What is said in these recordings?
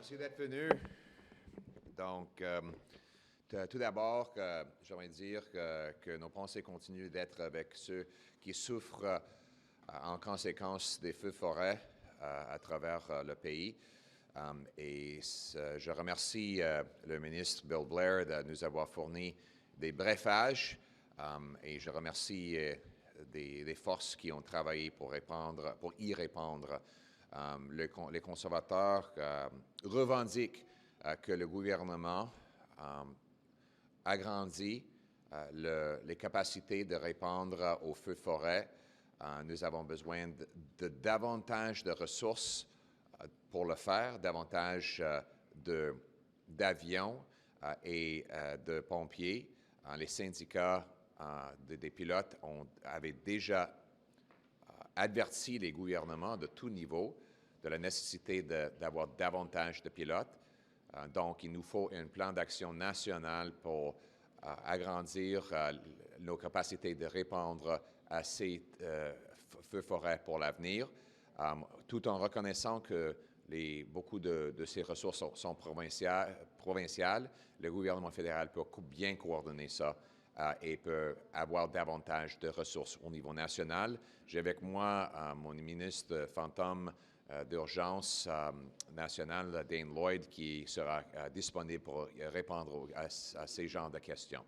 Merci d'être venu. Donc, tout d'abord, j'aimerais dire que nos pensées continuent d'être avec ceux qui souffrent en conséquence des feux de forêt à travers le pays. Et je remercie le ministre Bill Blair de nous avoir fourni des briefages et je remercie des forces qui ont travaillé pour y répondre. Les conservateurs revendiquent que le gouvernement agrandit les capacités de répondre aux feux de forêt. Nous avons besoin de davantage de ressources pour le faire, davantage d'avions et de pompiers. Les syndicats des pilotes avaient déjà averti les gouvernements de tout niveau de la nécessité d'avoir davantage de pilotes. Donc, il nous faut un plan d'action national pour agrandir nos capacités de répondre à ces feux forêts pour l'avenir, tout en reconnaissant que beaucoup de ces ressources sont provinciales. Le gouvernement fédéral peut bien coordonner ça et peut avoir davantage de ressources au niveau national. J'ai avec moi mon ministre fantôme d'urgence nationale, Dane Lloyd, qui sera disponible pour répondre à ces genres de questions.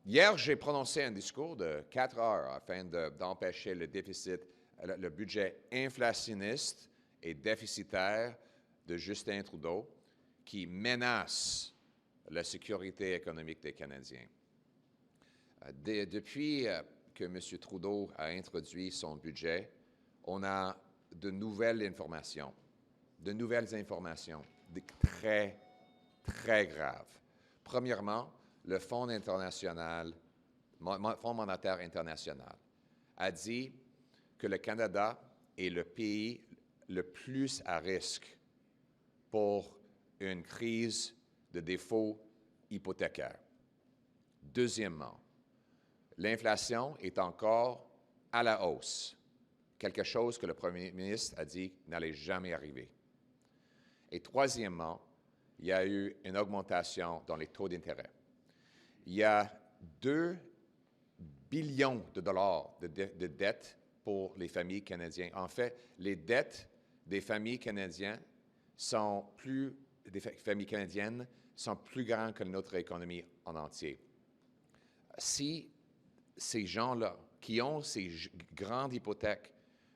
Hier, j'ai prononcé un discours de 4 heures afin d'empêcher le déficit, le budget inflationniste et déficitaire de Justin Trudeau qui menace la sécurité économique des Canadiens. Depuis que M. Trudeau a introduit son budget, on a de nouvelles informations très, très graves. Premièrement, le Fonds monétaire international a dit que le Canada est le pays le plus à risque pour une crise de défaut hypothécaire. Deuxièmement, l'inflation est encore à la hausse, quelque chose que le premier ministre a dit n'allait jamais arriver. Et troisièmement, il y a eu une augmentation dans les taux d'intérêt. Il y a 2 billions de dollars de dettes pour les familles canadiennes. En fait, les dettes des familles canadiennes sont plus grandes que notre économie en entier. Si ces gens-là, qui ont ces grandes hypothèques,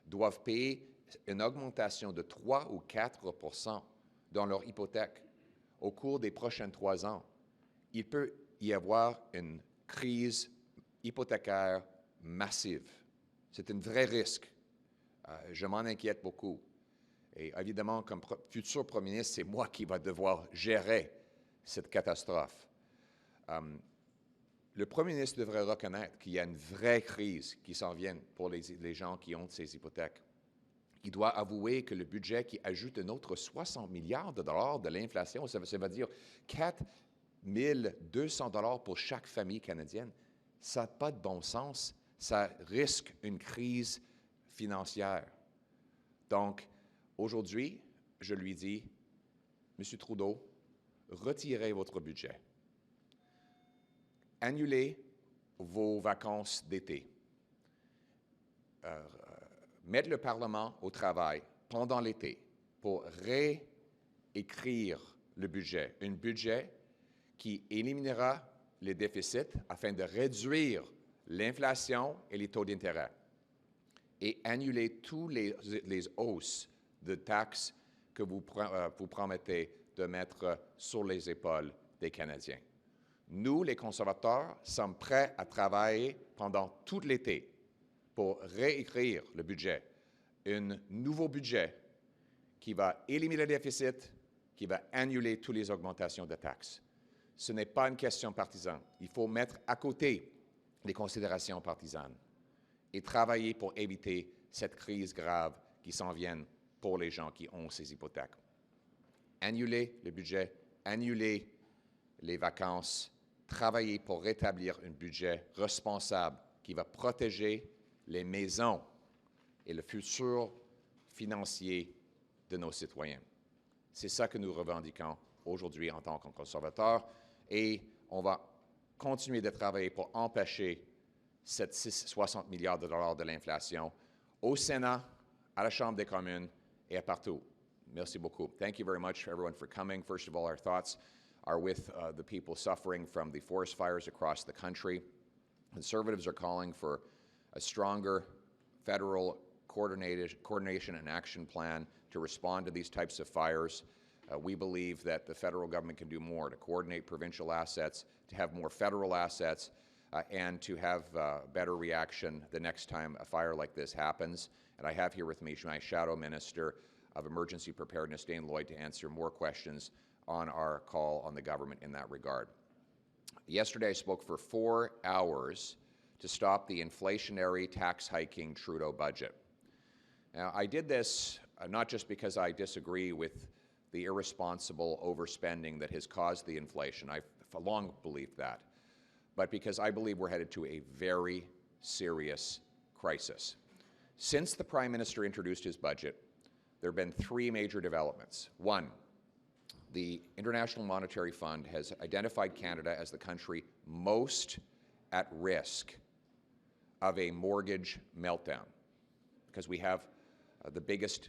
doivent payer une augmentation de 3 ou 4 % dans leur hypothèque au cours des prochains 3 ans, il peut y avoir une crise hypothécaire massive. C'est un vrai risque. Je m'en inquiète beaucoup. Et évidemment, comme futur premier ministre, c'est moi qui va devoir gérer cette catastrophe. Le premier ministre devrait reconnaître qu'il y a une vraie crise qui s'en vient pour les gens qui ont ces hypothèques. Il doit avouer que le budget qui ajoute un autre 60 milliards de dollars de l'inflation, ça veut dire 4 200 $ pour chaque famille canadienne, ça n'a pas de bon sens. Ça risque une crise financière. Donc, aujourd'hui, je lui dis, M. Trudeau, retirez votre budget. Annulez vos vacances d'été. Mettre le Parlement au travail pendant l'été pour réécrire le budget. Un budget qui éliminera les déficits afin de réduire l'inflation et les taux d'intérêt et annuler tous les hausses de taxes que vous promettez de mettre sur les épaules des Canadiens. Nous, les conservateurs, sommes prêts à travailler pendant tout l'été pour réécrire le budget, un nouveau budget qui va éliminer le déficit, qui va annuler toutes les augmentations de taxes. Ce n'est pas une question partisane. Il faut mettre à côté les considérations partisanes et travailler pour éviter cette crise grave qui s'en vient pour les gens qui ont ces hypothèques. Annuler le budget, annuler les vacances, travailler pour rétablir un budget responsable qui va protéger les maisons et le futur financier de nos citoyens. C'est ça que nous revendiquons aujourd'hui en tant que conservateurs et on va continuer de travailler pour empêcher ces 60 milliards de dollars de l'inflation au Sénat, à la Chambre des communes et à partout. Merci beaucoup. Thank you very much, everyone, for coming. First of all, our thoughts are with the people suffering from the forest fires across the country. Conservatives are calling for a stronger federal coordination and action plan to respond to these types of fires. We believe that the federal government can do more to coordinate provincial assets, to have more federal assets, and to have better reaction the next time a fire like this happens. And I have here with me my Shadow Minister of Emergency Preparedness, Dane Lloyd, to answer more questions on our call on the government in that regard. Yesterday I spoke for 4 hours to stop the inflationary tax hiking Trudeau budget. Now, I did this not just because I disagree with the irresponsible overspending that has caused the inflation. I've long believed that. But because I believe we're headed to a very serious crisis. Since the Prime Minister introduced his budget, there have been 3 major developments. One, the International Monetary Fund has identified Canada as the country most at risk of a mortgage meltdown because we have the biggest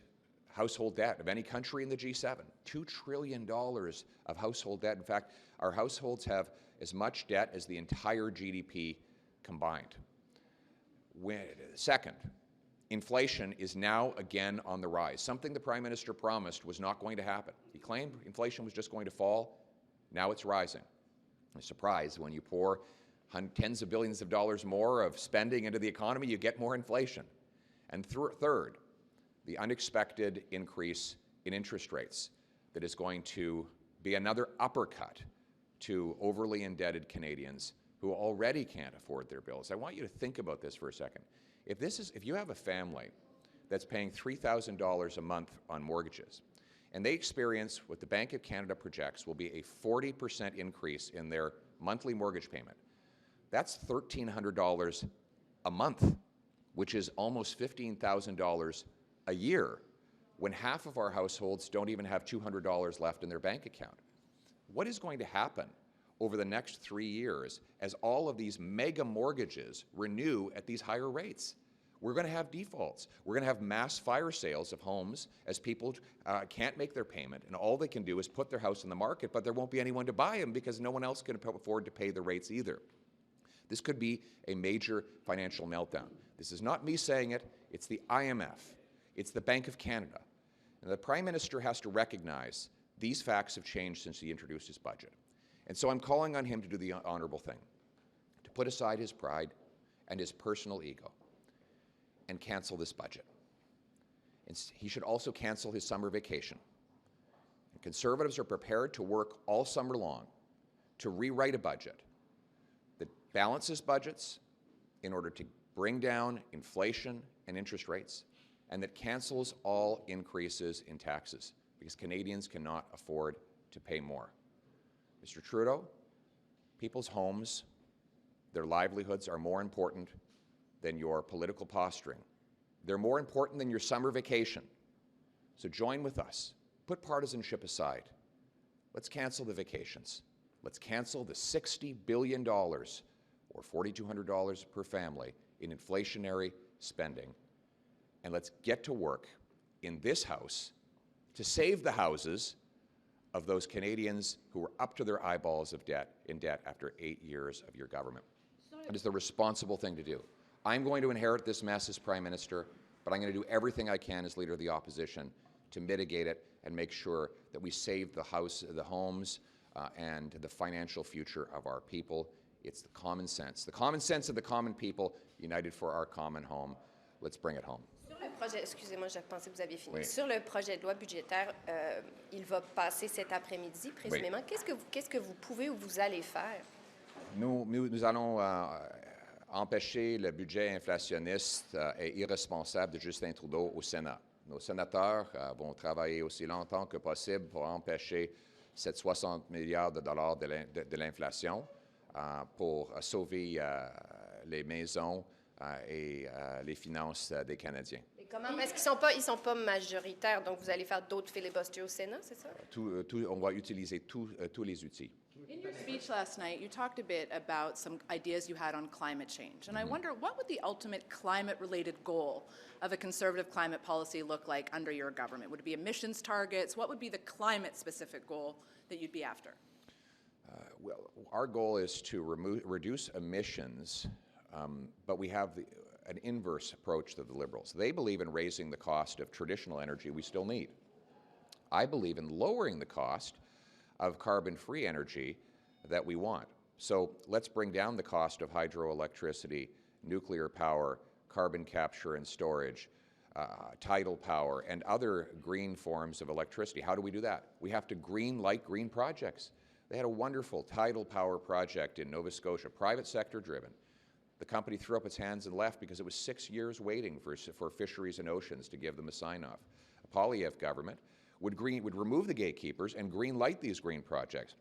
household debt of any country in the G7, $2 trillion of household debt. In fact, our households have as much debt as the entire GDP combined. Second, inflation is now again on the rise, something the Prime Minister promised was not going to happen. He claimed inflation was just going to fall. Now it's rising. I'm surprised when you pour tens of billions of dollars more of spending into the economy, you get more inflation. And third, the unexpected increase in interest rates that is going to be another uppercut to overly indebted Canadians who already can't afford their bills. I want you to think about this for a second. If you have a family that's paying $3,000 a month on mortgages, and they experience what the Bank of Canada projects will be a 40% increase in their monthly mortgage payment, that's $1,300 a month, which is almost $15,000 a year, when half of our households don't even have $200 left in their bank account. What is going to happen over the next 3 years as all of these mega mortgages renew at these higher rates? We're going to have defaults. We're going to have mass fire sales of homes as people can't make their payment, and all they can do is put their house in the market, but there won't be anyone to buy them because no one else can afford to pay the rates either. This could be a major financial meltdown. This is not me saying it. It's the IMF. It's the Bank of Canada. And the Prime Minister has to recognize these facts have changed since he introduced his budget. And so I'm calling on him to do the honorable thing, to put aside his pride and his personal ego and cancel this budget. And he should also cancel his summer vacation. And Conservatives are prepared to work all summer long to rewrite a budget that balances budgets in order to bring down inflation and interest rates, and that cancels all increases in taxes, because Canadians cannot afford to pay more. Mr. Trudeau, people's homes, their livelihoods are more important than your political posturing. They're more important than your summer vacation. So join with us. Put partisanship aside. Let's cancel the vacations. Let's cancel the $60 billion, or $4,200 per family, in inflationary spending. And let's get to work in this House to save the houses of those Canadians who are up to their eyeballs in debt after 8 years of your government. It is the responsible thing to do. I'm going to inherit this mess as Prime Minister, but I'm going to do everything I can as Leader of the Opposition to mitigate it and make sure that we save the homes, and the financial future of our people. It's the common sense of the common people united for our common home. Let's bring it home. Sur le projet, excusez-moi, je pensais que vous aviez fini. Oui. Sur le projet de loi budgétaire, il va passer cet après-midi, présumément. Oui. Qu'est-ce que vous pouvez ou vous allez faire? Nous allons empêcher le budget inflationniste et irresponsable de Justin Trudeau au Sénat. Nos sénateurs vont travailler aussi longtemps que possible pour empêcher ces 60 milliards de dollars de l'inflation pour sauver les maisons et les finances des Canadiens. Comment, parce qu'ils sont pas majoritaires, donc vous allez faire d'autres filibusters au Sénat, c'est ça? On va utiliser tous les outils. In your speech last night, you talked a bit about some ideas you had on climate change. And I wonder, what would the ultimate climate-related goal of a conservative climate policy look like under your government? Would it be emissions targets? What would be the climate-specific goal that you'd be after? Well, our goal is to reduce emissions, but we have an inverse approach to the Liberals. They believe in raising the cost of traditional energy we still need. I believe in lowering the cost of carbon-free energy that we want. So let's bring down the cost of hydroelectricity, nuclear power, carbon capture and storage, tidal power, and other green forms of electricity. How do we do that? We have to green-light green projects. They had a wonderful tidal power project in Nova Scotia, private sector driven. The company threw up its hands and left because it was 6 years waiting for Fisheries and Oceans to give them a sign-off. A Poilievre government would remove the gatekeepers and green-light these green projects.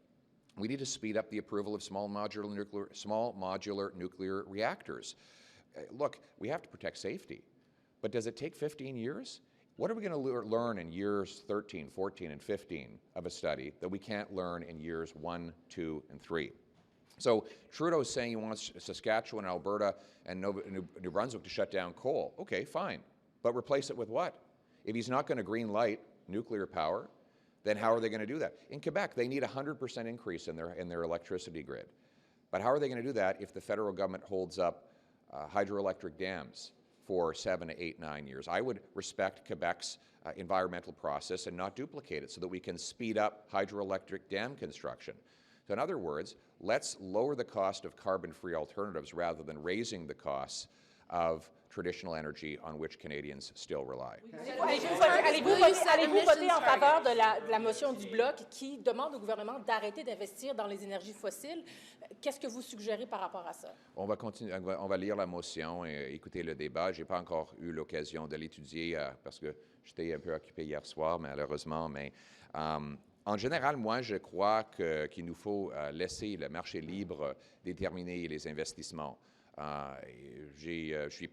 We need to speed up the approval of small modular nuclear reactors. Look, we have to protect safety, but does it take 15 years? What are we going to learn in years 13, 14, and 15 of a study that we can't learn in years 1, 2, and 3? So Trudeau is saying he wants Saskatchewan, Alberta, and New Brunswick to shut down coal. Okay, fine, but replace it with what? If he's not going to green light nuclear power, then how are they going to do that? In Quebec, they need a 100% increase in their electricity grid. But how are they going to do that if the federal government holds up hydroelectric dams for 7 to 8, 9 years? I would respect Quebec's environmental process and not duplicate it so that we can speed up hydroelectric dam construction. So in other words, let's lower the cost of carbon-free alternatives rather than raising the costs of traditional energy on which Canadians still rely. Allez-vous voter en faveur de la motion du Bloc qui demande au gouvernement d'arrêter d'investir dans les énergies fossiles? Qu'est-ce que vous suggérez par rapport à ça? On va lire la motion et écouter le débat. Je n'ai pas encore eu l'occasion de l'étudier parce que j'étais un peu occupé hier soir, malheureusement. Mais en général, moi, je crois qu'il nous faut laisser le marché libre déterminer les investissements. Je suis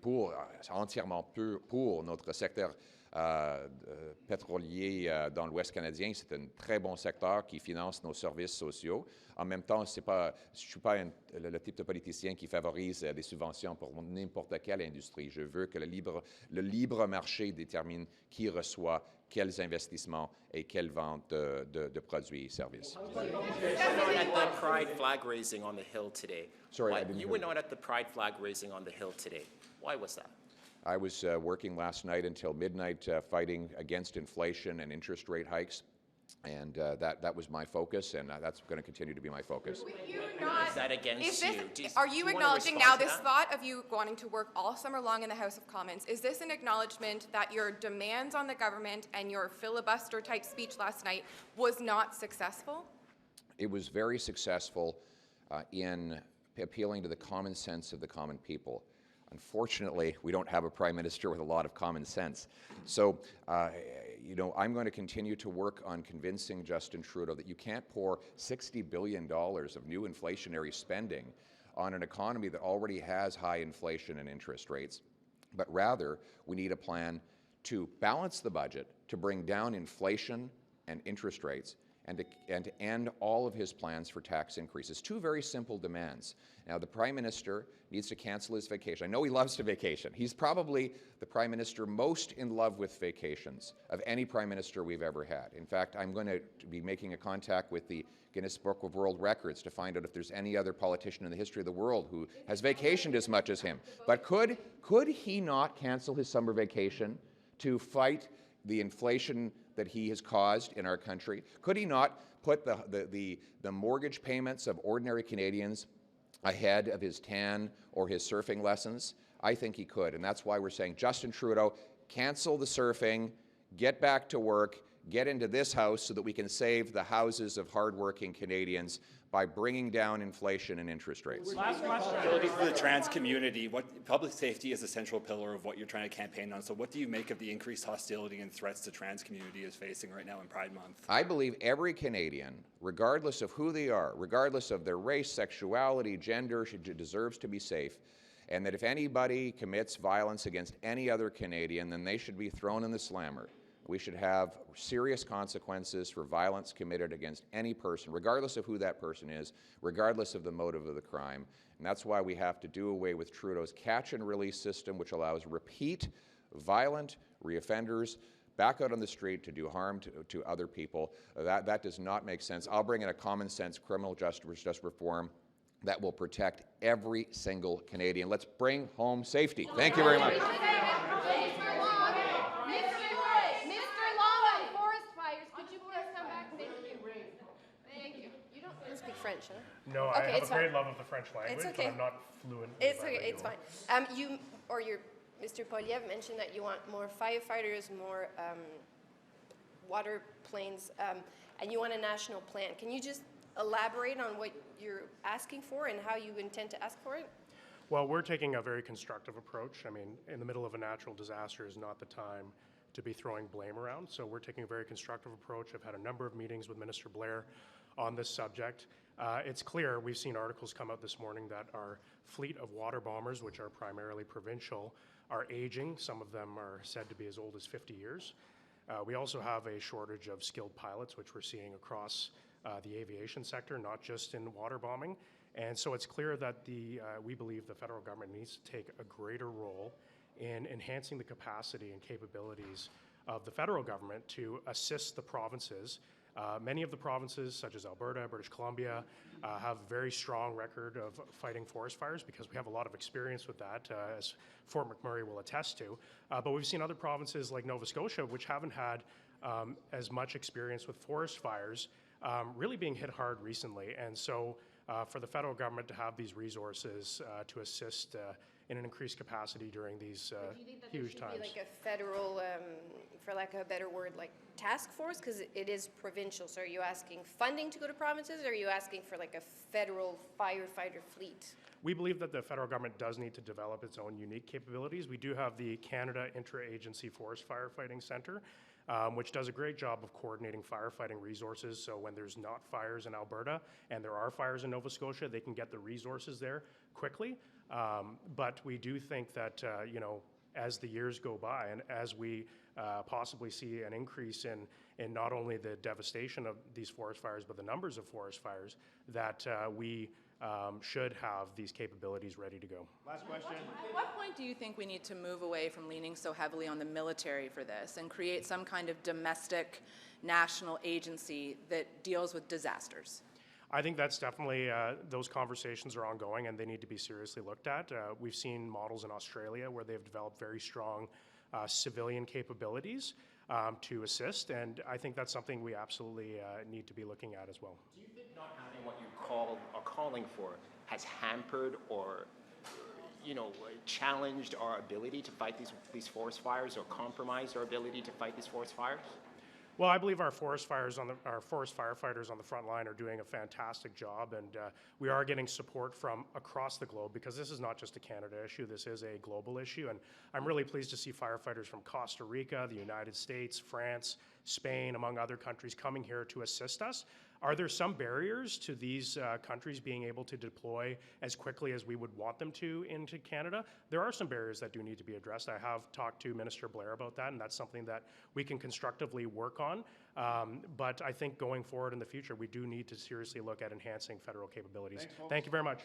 entièrement pour notre secteur pétrolier dans l'Ouest canadien. C'est un très bon secteur qui finance nos services sociaux. En même temps, je ne suis pas le type de politicien qui favorise des subventions pour n'importe quelle industrie. Je veux que le libre marché détermine qui reçoit quels investissements et quelles ventes de produits et services. At the pride flag raising on the Hill today. Sorry, I didn't you hear were you. not at the pride flag raising on the Hill today. Why was that? I was working last night until midnight fighting against inflation and interest rate hikes, and that was my focus, and that's going to continue to be my focus. Is that against you? Are you acknowledging now this thought of you wanting to work all summer long in the House of Commons? Is this an acknowledgement that your demands on the government and your filibuster-type speech last night was not successful? It was very successful in appealing to the common sense of the common people. Unfortunately, we don't have a prime minister with a lot of common sense. So, I'm going to continue to work on convincing Justin Trudeau that you can't pour $60 billion of new inflationary spending on an economy that already has high inflation and interest rates, but rather we need a plan to balance the budget, to bring down inflation and interest rates, and to end all of his plans for tax increases. Two very simple demands. Now, the Prime Minister needs to cancel his vacation. I know he loves to vacation. He's probably the Prime Minister most in love with vacations of any Prime Minister we've ever had. In fact, I'm going to be making a contact with the Guinness Book of World Records to find out if there's any other politician in the history of the world who has vacationed as much as him. But could he not cancel his summer vacation to fight the inflation that he has caused in our country? Could he not put the mortgage payments of ordinary Canadians ahead of his tan or his surfing lessons? I think he could, and that's why we're saying, Justin Trudeau, cancel the surfing, get back to work, get into this House so that we can save the houses of hardworking Canadians by bringing down inflation and interest rates. Last question. For the trans community, public safety is a central pillar of what you're trying to campaign on. So what do you make of the increased hostility and threats the trans community is facing right now in Pride Month? I believe every Canadian, regardless of who they are, regardless of their race, sexuality, gender, deserves to be safe. and that if anybody commits violence against any other Canadian, then they should be thrown in the slammer. We should have serious consequences for violence committed against any person, regardless of who that person is, regardless of the motive of the crime. And that's why we have to do away with Trudeau's catch-and-release system, which allows repeat violent reoffenders back out on the street to do harm to other people. That does not make sense. I'll bring in a common-sense criminal justice reform that will protect every single Canadian. Let's bring home safety. Thank you very much. French, huh? No, okay, I have a great love of the French language, okay. but I'm not fluent. It's okay, it's fine. Mr. Poilievre mentioned that you want more firefighters, more water planes, and you want a national plan. Can you just elaborate on what you're asking for and how you intend to ask for it? Well, we're taking a very constructive approach. I mean, in the middle of a natural disaster is not the time to be throwing blame around. So we're taking a very constructive approach. I've had a number of meetings with Minister Blair on this subject. It's clear, we've seen articles come out this morning that our fleet of water bombers, which are primarily provincial, are aging. Some of them are said to be as old as 50 years. We also have a shortage of skilled pilots, which we're seeing across the aviation sector, not just in water bombing. And so it's clear that we believe the federal government needs to take a greater role in enhancing the capacity and capabilities of the federal government to assist the provinces. Many of the provinces, such as Alberta, British Columbia, have a very strong record of fighting forest fires because we have a lot of experience with that, as Fort McMurray will attest to. But we've seen other provinces like Nova Scotia, which haven't had as much experience with forest fires, really being hit hard recently. And so for the federal government to have these resources to assist in an increased capacity during these huge times. Be like a federal, for lack of a better word, like task force, because it is provincial. So are you asking funding to go to provinces, or are you asking for like a federal firefighter fleet? We believe that the federal government does need to develop its own unique capabilities. We do have the Canada Interagency Forest Firefighting Centre, which does a great job of coordinating firefighting resources. So when there's not fires in Alberta and there are fires in Nova Scotia, they can get the resources there quickly. But we do think that, as the years go by and as we possibly see an increase in not only the devastation of these forest fires, but the numbers of forest fires, that we should have these capabilities ready to go. Last question. At what point do you think we need to move away from leaning so heavily on the military for this and create some kind of domestic national agency that deals with disasters? I think that's definitely, those conversations are ongoing and they need to be seriously looked at. We've seen models in Australia where they've developed very strong civilian capabilities to assist, and I think that's something we absolutely need to be looking at as well. Do you think not having what you are calling for has hampered or challenged our ability to fight these forest fires or compromised our ability to fight these forest fires? Well, I believe our forest firefighters on the front line are doing a fantastic job, and we are getting support from across the globe because this is not just a Canada issue, this is a global issue, and I'm really pleased to see firefighters from Costa Rica, the United States, France, Spain, among other countries coming here to assist us. Are there some barriers to these countries being able to deploy as quickly as we would want them to into Canada? There are some barriers that do need to be addressed. I have talked to Minister Blair about that, and that's something that we can constructively work on. But I think going forward in the future, we do need to seriously look at enhancing federal capabilities. Thank you very much.